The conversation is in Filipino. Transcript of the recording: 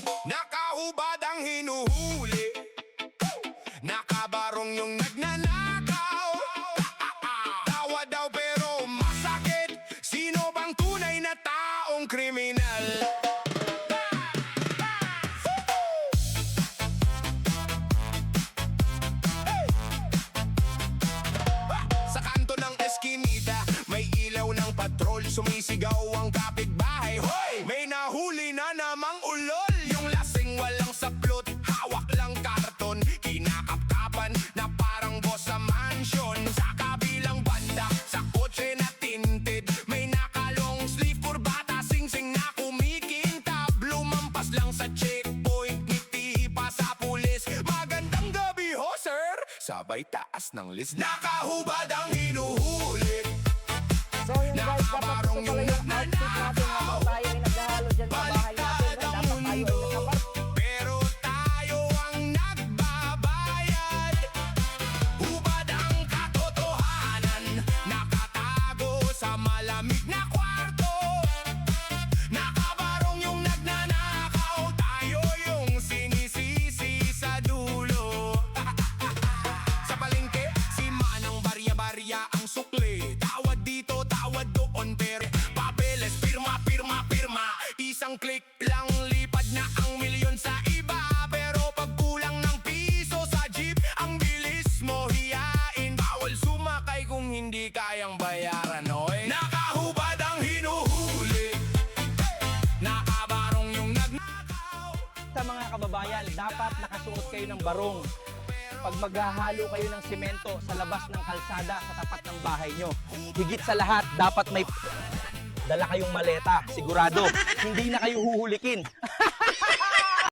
Nakahubad ang hinuhuli, nakabarong yung nagnanakaw. Tawa daw pero masakit, sino bang tunay na taong kriminal? Sa kanto ng eskinita, may ilaw ng patrol, sumisigaw ang kapitbahay. Hoy! May nahuli na namang ulol, yung lasing walang saplot, hawak lang karton, kinakapkapan na parang boss sa mansion. Sa kabilang banda, sa kotse na tinted, may nakalong sleeve, kurbata, singsing na kumikintab, lumampas lang sa checkpoint, ngiti pa sa pulis. Magandang gabi ho sir, sabay taas ng list. Nakahubad ang hinuhuli, So yun guys, dapat ito pala yung outfit natin habang tayo ay naghahalo dyan sa bahay natin. Dapat tayo ay nakapat. pero tayo ang nagbabayad. Hubad ang katotohanan, nakatago sa malamig na kwarto. Nakabarong yung nagnanakaw, tayo yung sinisisi sa dulo. Sa palengke, si Manang barya-barya ang sukli. Tawad dito, tawad doon, pero papeles, pirma, pirma, pirma. Isang click lang, lipad na ang milyon sa iba. Pero pag kulang ng piso sa jeep, ang bilis mo hiyain. Bawal sumakay kung hindi kayang bayaran, oy. Nakahubad ang hinuhuli, nakabarong yung nagnakaw. Sa mga kababayan, dapat nakasuot kayo ng barong pag maghahalo kayo ng simento sa labas ng kalsada sa tapat ng bahay nyo. Higit sa lahat, dapat may dala kayong maleta. Sigurado, hindi na kayo huhulikin.